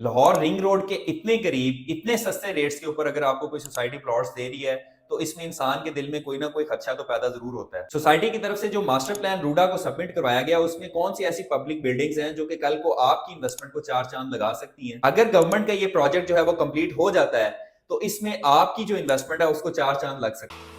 Lahore ring road के इतने करीब इतने सस्ते रेट्स के ऊपर अगर आपको कोई सोसाइटी प्लॉट्स दे रही है तो इसमें इंसान के दिल में कोई ना कोई खदशा तो पैदा जरूर होता है। सोसाइटी की तरफ से जो मास्टर प्लान रूडा को सबमिट करवाया गया उसमें कौन सी ऐसी पब्लिक बिल्डिंग्स हैं जो कि कल को आपकी इन्वेस्टमेंट को चार चांद लगा सकती हैं। अगर गवर्नमेंट का ये प्रोजेक्ट जो है वो कंप्लीट हो जाता है तो इसमें आपकी जो इन्वेस्टमेंट है उसको चार चांद लग सकती है।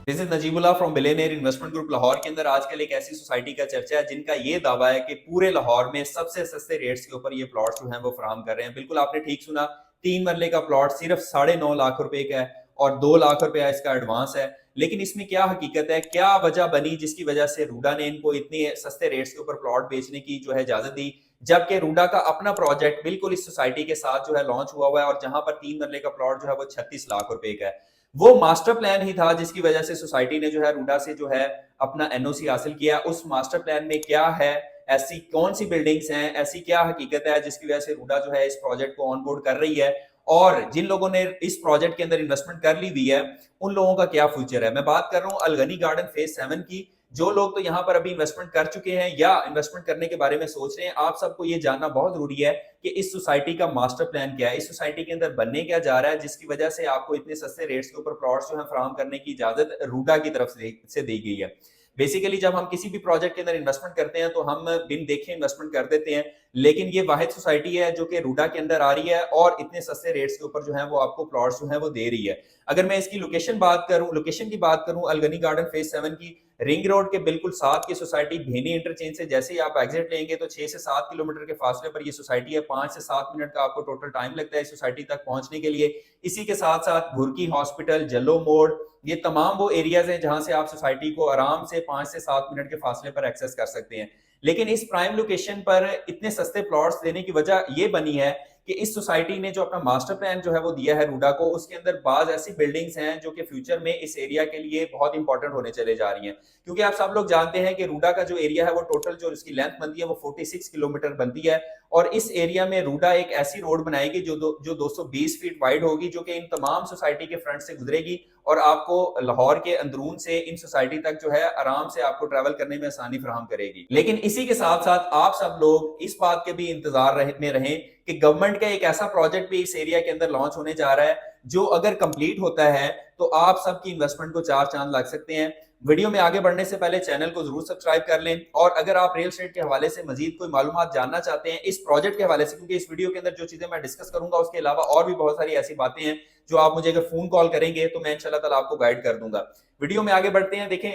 This is Najibullah from billionaire investment group Lahore के अंदर आजकल एक ऐसी सोसाइटी का चर्चा है जिनका ये दावा है कि पूरे लाहौर में सबसे सस्ते रेट्स के ऊपर ये प्लॉट्स जो हैं वो फराहम कर रहे हैं। बिल्कुल आपने ठीक सुना, 3 मरले का प्लॉट सिर्फ 9.5 लाख रुपए का है और 2 लाख रुपया इसका एडवांस है। लेकिन इसमें क्या हकीकत है, क्या वजह बनी जिसकी वजह से रूडा ने इनको इतने सस्ते रेट्स के ऊपर प्लॉट बेचने की जो है इजाजत दी, जबकि रूडा का अपना प्रोजेक्ट बिल्कुल इस सोसाइटी के साथ जो है लॉन्च हुआ है और जहां पर 3 मरले का प्लॉट जो है वो 36 लाख रुपए का है। वो मास्टर प्लान ही था जिसकी वजह से सोसाइटी ने जो है रूडा से जो है अपना एनओसी हासिल किया। उस मास्टर प्लान में क्या है, ऐसी कौन सी बिल्डिंग्स हैं, ऐसी क्या हकीकत है जिसकी वजह से रूडा जो है इस प्रोजेक्ट को ऑन बोर्ड कर रही है, और जिन लोगों ने इस प्रोजेक्ट के अंदर इन्वेस्टमेंट कर ली हुई है उन लोगों का क्या फ्यूचर है। मैं बात कर रहा हूँ अलगनी गार्डन फेज 7 की। जो लोग तो यहाँ पर अभी इन्वेस्टमेंट कर चुके हैं या इन्वेस्टमेंट करने के बारे में सोच रहे हैं, आप सबको ये जानना बहुत जरूरी है कि इस सोसाइटी का मास्टर प्लान क्या है, इस सोसाइटी के अंदर बनने क्या जा रहा है जिसकी वजह से आपको इतने सस्ते रेट्स के ऊपर प्लॉट्स जो है फराहम करने की इजाजत रूडा की तरफ से दी गई है। बेसिकली जब हम किसी भी प्रोजेक्ट के अंदर इन्वेस्टमेंट करते हैं तो हम बिन देखे इन्वेस्टमेंट कर देते हैं, लेकिन ये वाहिद सोसाइटी है जो कि रूडा के अंदर आ रही है और इतने सस्ते रेट्स के ऊपर जो है वो आपको प्लॉट्स जो है वो दे रही है। अगर मैं इसकी लोकेशन की बात करूं अलगनी गार्डन फेज 7 की, रिंग रोड के बिल्कुल साथ की सोसाइटी भेनी इंटरचेंज से जैसे ही आप एग्जिट लेंगे तो 6 से 7 किलोमीटर के फासले पर ये सोसाइटी है। 5 से 7 मिनट का आपको टोटल टाइम लगता है इस सोसाइटी तक पहुंचने के लिए। इसी के साथ साथ घुरकी हॉस्पिटल, जल्लो मोड़, ये तमाम वो एरियाज हैं जहां से आप सोसाइटी को आराम से 5 से 7 मिनट के फासले पर एक्सेस कर सकते हैं। लेकिन इस प्राइम लोकेशन पर इतने सस्ते प्लॉट्स देने की वजह ये बनी है कि इस सोसाइटी ने जो अपना मास्टर प्लान जो है वो दिया है रूडा को, उसके अंदर बाज ऐसी बिल्डिंग्स हैं जो कि फ्यूचर में इस एरिया के लिए बहुत इंपॉर्टेंट होने चले जा रही हैं। क्योंकि आप सब लोग जानते हैं कि रूडा का जो एरिया है वो टोटल जो इसकी लेंथ बनती है वो 46 किलोमीटर बनती है, और इस एरिया में रूडा एक ऐसी रोड बनाएगी जो 220 फीट वाइड होगी, जो कि इन तमाम सोसाइटी के फ्रंट से गुजरेगी और आपको लाहौर के अंदरून से इन सोसाइटी तक जो है आराम से आपको ट्रैवल करने में आसानी फराहम करेगी। लेकिन इसी के साथ साथ आप सब लोग इस बात के भी इंतजार में रहें कि गवर्नमेंट का एक ऐसा प्रोजेक्ट भी इस एरिया के अंदर लॉन्च होने जा रहा है जो अगर कंप्लीट होता है तो आप सबकी इन्वेस्टमेंट को चार चांद लग सकते हैं। वीडियो में आगे बढ़ने से पहले चैनल को जरूर सब्सक्राइब कर लें, और अगर आप रियल एस्टेट के हवाले से मजीद कोई मालूमात जानना चाहते हैं इस प्रोजेक्ट के हवाले से, क्योंकि इस वीडियो के अंदर जो चीजें मैं डिस्कस करूंगा उसके अलावा और भी बहुत सारी ऐसी बातें हैं जो आप मुझे अगर फोन कॉल करेंगे तो मैं इंशाल्लाह ताला आपको गाइड कर दूंगा। वीडियो में आगे बढ़ते हैं। देखें,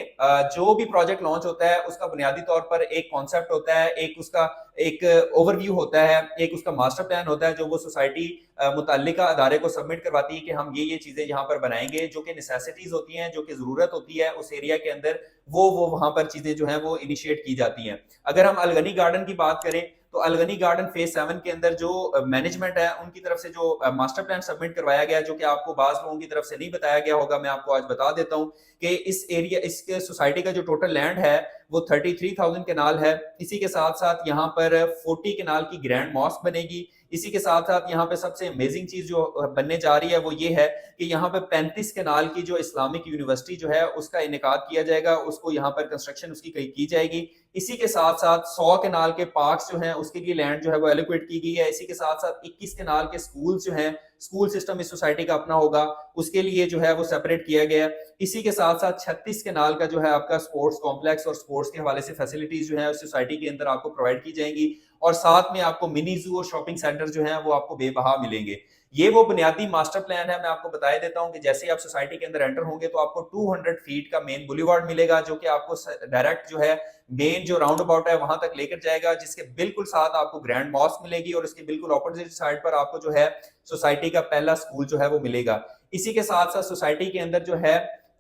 जो भी प्रोजेक्ट लॉन्च होता है उसका बुनियादी तौर पर एक कॉन्सेप्ट होता है, एक उसका एक ओवरव्यू होता है, एक उसका मास्टर प्लान होता है जो वो सोसाइटी मुतल्लिका अदारे को सबमिट करवाती है कि हम ये चीजें यहाँ पर बनाएंगे, जो कि नेसेसिटीज होती हैं, जो कि जरूरत होती है उस एरिया के अंदर, वो वहां पर चीजें जो है वो इनिशिएट की जाती हैं। अगर हम अलगनी गार्डन की बात करें तो अलगनी गार्डन फेज 7 के अंदर जो मैनेजमेंट है उनकी तरफ से जो मास्टर प्लान सबमिट करवाया गया, जो कि आपको बाज लोगों की तरफ से नहीं बताया गया होगा, मैं आपको आज बता देता हूं कि इस एरिया इसके सोसाइटी का जो टोटल लैंड है वो 33,000 कनाल है। इसी के साथ साथ यहाँ पर 40 कनाल की ग्रैंड मॉस्क बनेगी। इसी के साथ साथ यहाँ पे सबसे अमेजिंग चीज जो बनने जा रही है वो ये है कि यहाँ पे 35 कनाल की जो इस्लामिक यूनिवर्सिटी जो है उसका इनेकाद किया जाएगा, उसको यहाँ पर कंस्ट्रक्शन उसकी की जाएगी। इसी के साथ साथ 100 कनाल के पार्क्स जो हैं उसके लिए लैंड जो है वो एलोकेट की गई है। इसी के साथ साथ 21 कनाल के स्कूल जो हैं, स्कूल सिस्टम इस सोसाइटी का अपना होगा, उसके लिए जो है वो सेपरेट किया गया। इसी के साथ साथ 36 कनाल का जो है आपका स्पोर्ट्स कॉम्प्लेक्स और स्पोर्ट्स के हवाले से फैसिलिटीज जो है उस सोसाइटी के अंदर आपको प्रोवाइड की जाएंगी, और साथ में आपको मिनी जू और शॉपिंग सेंटर जो है वो आपको बेबहा मिलेंगे। ये वो बुनियादी मास्टर प्लान है। मैं आपको बताया देता हूं कि जैसे ही आप सोसाइटी के अंदर एंटर होंगे तो आपको 200 फीट का मेन बुलेवार्ड मिलेगा, जो कि आपको डायरेक्ट जो है मेन जो राउंड अबाउट है वहां तक लेकर जाएगा, जिसके बिल्कुल साथ आपको ग्रैंड मॉस्क मिलेगी और इसके बिल्कुल ऑपोजिट साइड पर आपको जो है सोसाइटी का पहला स्कूल जो है वो मिलेगा। इसी के साथ साथ सोसाइटी के अंदर जो है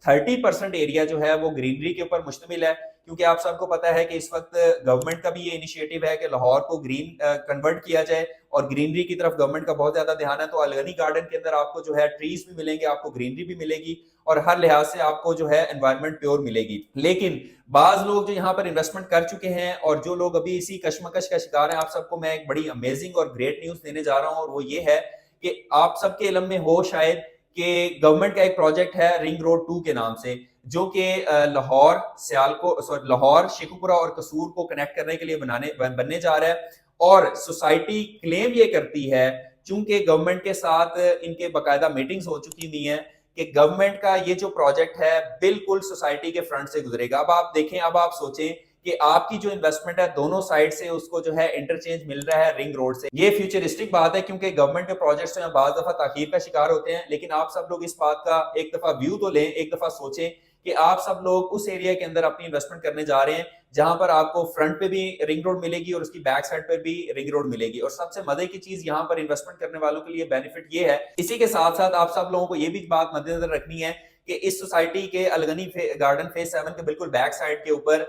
30% एरिया जो है वो ग्रीनरी के ऊपर मुश्तमिल है, क्योंकि आप सबको पता है कि इस वक्त गवर्नमेंट का भी ये इनिशिएटिव है कि लाहौर को ग्रीन कन्वर्ट किया जाए और ग्रीनरी की तरफ गवर्नमेंट का बहुत ज्यादा ध्यान है। तो अलगनी गार्डन के अंदर आपको जो है ट्रीज भी मिलेंगे, आपको ग्रीनरी भी मिलेगी और हर लिहाज से आपको जो है एनवायरनमेंट प्योर मिलेगी। लेकिन बाज लोग जो यहाँ पर इन्वेस्टमेंट कर चुके हैं और जो लोग अभी इसी कशमकश का शिकार हैं, आप सबको मैं एक बड़ी अमेजिंग और ग्रेट न्यूज देने जा रहा हूँ, और वो ये है कि आप सबके इल्म में हो शायद कि गवर्नमेंट का एक प्रोजेक्ट है रिंग रोड 2 के नाम से, जो कि लाहौर शेखुपुरा और कसूर को कनेक्ट करने के लिए बनने जा रहा है। اور سوسائٹی کلیم یہ کرتی ہے چونکہ گورنمنٹ کے ساتھ ان کے باقاعدہ میٹنگز ہو چکی ہوئی ہیں کہ گورنمنٹ کا یہ جو پروجیکٹ ہے بالکل سوسائٹی کے فرنٹ سے گزرے گا. اب آپ دیکھیں, اب آپ سوچیں کہ آپ کی جو انویسٹمنٹ ہے دونوں سائڈ سے اس کو جو ہے انٹرچینج مل رہا ہے رنگ روڈ سے. یہ فیوچرسٹک بات ہے کیونکہ گورنمنٹ کے پروجیکٹس میں بعض دفعہ تاخیر کا شکار ہوتے ہیں, لیکن آپ سب لوگ اس بات کا ایک دفعہ ویو تو لیں, ایک دفعہ سوچیں کہ آپ سب لوگ اس ایریا کے اندر اپنی انویسٹمنٹ کرنے جا رہے ہیں جہاں پر آپ کو فرنٹ پہ بھی رنگ روڈ ملے گی اور اس کی بیک سائڈ پہ بھی رنگ روڈ ملے گی. اور سب سے مزے کی چیز یہاں پر انویسٹمنٹ کرنے والوں کے لیے بینیفٹ یہ ہے, اسی کے ساتھ ساتھ آپ سب لوگوں کو یہ بھی بات مد نظر رکھنی ہے کہ اس سوسائٹی کے الغنی گارڈن فیز 7 کے بالکل بیک سائڈ کے اوپر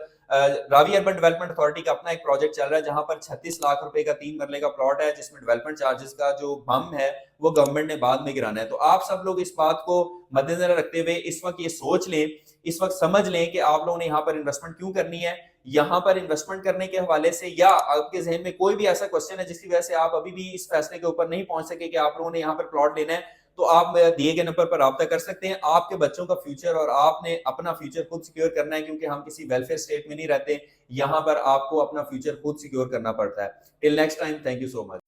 راوی اربن ڈیولپمنٹ اتھارٹی کا اپنا ایک پروجیکٹ چل رہا ہے جہاں پر 36 لاکھ روپے کا 3 مرلے کا پلاٹ ہے جس میں ڈیولپمنٹ چارجز کا جو بم ہے وہ گورنمنٹ نے بعد میں گرانا ہے. تو آپ سب لوگ اس بات کو مد نظر رکھتے ہوئے اس وقت یہ سوچ لیں, اس وقت سمجھ لیں کہ آپ لوگوں نے یہاں پر انویسٹمنٹ کیوں کرنی ہے. یہاں پر انویسٹمنٹ کرنے کے حوالے سے یا آپ کے ذہن میں کوئی بھی ایسا کوسچن ہے جس کی وجہ سے آپ ابھی بھی اس فیصلے کے اوپر نہیں پہنچ سکے کہ آپ لوگوں نے یہاں پر پلاٹ لینا ہے, تو آپ دیے گئے نمبر پر رابطہ کر سکتے ہیں. آپ کے بچوں کا فیوچر اور آپ نے اپنا فیوچر خود سیکیور کرنا ہے کیونکہ ہم کسی ویلفیئر اسٹیٹ میں نہیں رہتے, یہاں پر آپ کو اپنا فیوچر خود سیکیور کرنا پڑتا ہے. Till next time, thank you so much.